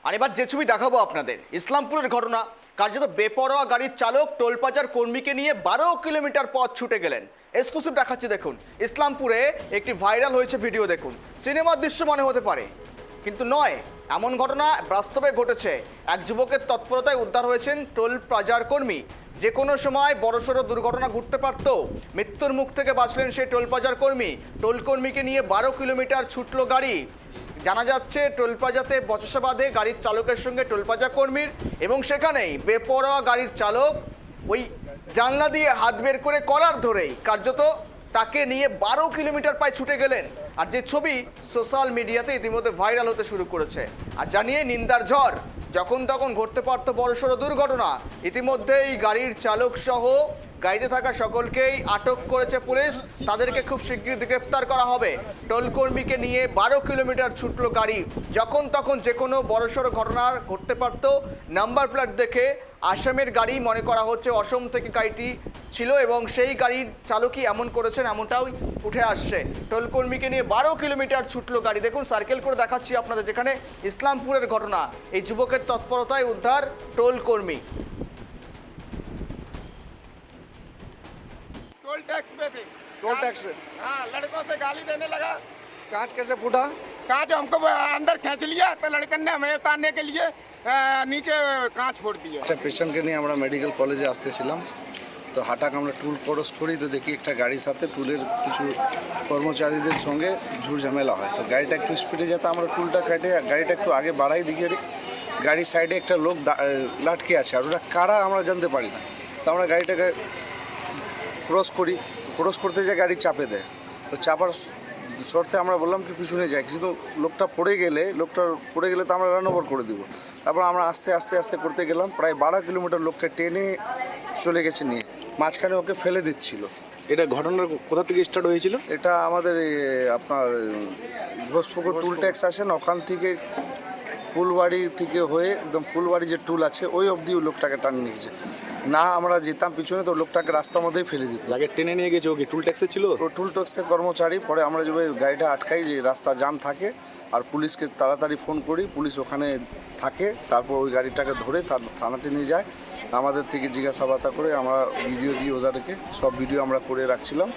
আর এবার যে ছবি দেখাবো আপনাদের, ইসলামপুরের ঘটনা। কার্যত বেপরোয়া গাড়ির চালক টোলপ্লাজার কর্মীকে নিয়ে 12 কিলোমিটার পথ ছুটে গেলেন। এক্সক্লুসিভ দেখাচ্ছি দেখুন। ইসলামপুরে একটি ভাইরাল হয়েছে ভিডিও, দেখুন। সিনেমার দৃশ্য মনে হতে পারে, কিন্তু নয়। এমন ঘটনা বাস্তবে ঘটেছে। এক যুবকের তৎপরতায় উদ্ধার হয়েছেন টোল প্লাজার কর্মী। যে কোনো সময় বড়সড় দুর্ঘটনা ঘটতে পারত। মৃত্যুর মুখ থেকে বাঁচলেন সেই টোল প্লাজার কর্মী। টোল কর্মীকে নিয়ে 12 কিলোমিটার ছুটল গাড়ি। জানা যাচ্ছে টোল প্লাজাতে বচসা বাঁধে গাড়ির চালকের সঙ্গে টোল প্লাজা কর্মীর, এবং সেখানেই বেপরোয়া গাড়ির চালক ওই জানলা দিয়ে হাত বের করে কলার ধরেই কার্যত তাকে নিয়ে 12 কিলোমিটার প্রায় ছুটে গেলেন। আর যে ছবি সোশ্যাল মিডিয়াতে ইতিমধ্যে ভাইরাল হতে শুরু করেছে। আর জানিয়ে নিন্দার ঝড়, যখন তখন ঘটতে পারত বড়সড় দুর্ঘটনা। ইতিমধ্যেই গাড়ির চালক সহ গাড়িতে থাকা সকলকেই আটক করেছে পুলিশ। তাদেরকে খুব শীঘ্রই গ্রেফতার করা হবে। টোল কর্মীকে নিয়ে 12 কিলোমিটার ছুটলো গাড়ি। যখন তখন যে কোনো বড়সড় ঘটনা ঘটতে পারত। নাম্বার প্লেট দেখে আসামের গাড়ি মনে করা হচ্ছে, অসম থেকে গাড়িটি ছিল এবং সেই গাড়ির চালকই এমন করেছেন, এমনটাও উঠে আসছে। টোল কর্মীকে নিয়ে 12 কিলোমিটার ছুটলো গাড়ি। দেখুন, সার্কেল করে দেখাচ্ছি আপনাদের, যেখানে ইসলামপুরের ঘটনা। এই যুবকের তৎপরতায় উদ্ধার টোল কর্মী। टोल टैक्स पे थे। टोल टैक्स से? हाँ, लड़कों से गाली देने लगा। कांच कैसे फूटा? कांच हमको अंदर खींच लिया तो लड़कन ने हमें उतारने के लिए नीचे कांच फोड़ दिया। একটা পেশেন্টকে নিয়ে আমরা মেডিকেল কলেজে আসতেছিলাম, তো হঠাৎ আমরা টুল ক্রস করি, তো দেখি একটা গাড়ির সাথে টুলের কিছু কর্মচারীদের সঙ্গে ঝুটঝামেলা হয়। তো গাড়িটা একটু স্পিডে যেতে আমরা টুলটা কেটে গাড়িটা একটু আগে বাড়াই, দিকে গাড়ির সাইডে একটা লোক লাটকে আছে, আর ওটা কারা আমরা জানতে পারি না। তো আমরা গাড়িটাকে ক্রস করতে যে গাড়ি চাপে দেয়, তো চাপার শর্তে আমরা বললাম কি পিছনে যাই, কিন্তু লোকটা পড়ে গেলে তো আমরা রান ওভার করে দিব। তারপর আমরা আস্তে আস্তে করতে গেলাম, প্রায় 12 কিলোমিটার লোককে টেনে চলে গেছে নিয়ে, মাঝখানে ওকে ফেলে দিচ্ছিল। এটা ঘটনার কোথা থেকে স্টার্ট হয়েছিল? এটা আমাদের আপনার ঘোষপুকুর টুল ট্যাক্স আসেন, ওখান থেকে ফুলবাড়ি থেকে হয়ে একদম ফুলবাড়ি যে টুল আছে ওই অবধি লোকটাকে টান নিয়েছে। না আমরা যেতাম পিছনে, তো লোকটাকে রাস্তার মধ্যেই ফেলে দিত। যাকে টেনে নিয়ে গেছে ওকে টুল ট্যাক্সে ছিল? ও টুল ট্যাক্সের কর্মচারী। পরে আমরা যে গাড়িটা আটকাই, যে রাস্তা জাম থাকে, আর পুলিশকে তাড়াতাড়ি ফোন করি, পুলিশ ওখানে থাকে। তারপর ওই গাড়িটাকে ধরে থানাতে নিয়ে যায়। আমাদের থেকে জিজ্ঞাসাবাদ করে আমরা ভিডিও দিই ওদেরকে, সব ভিডিও আমরা করে রাখছিলাম।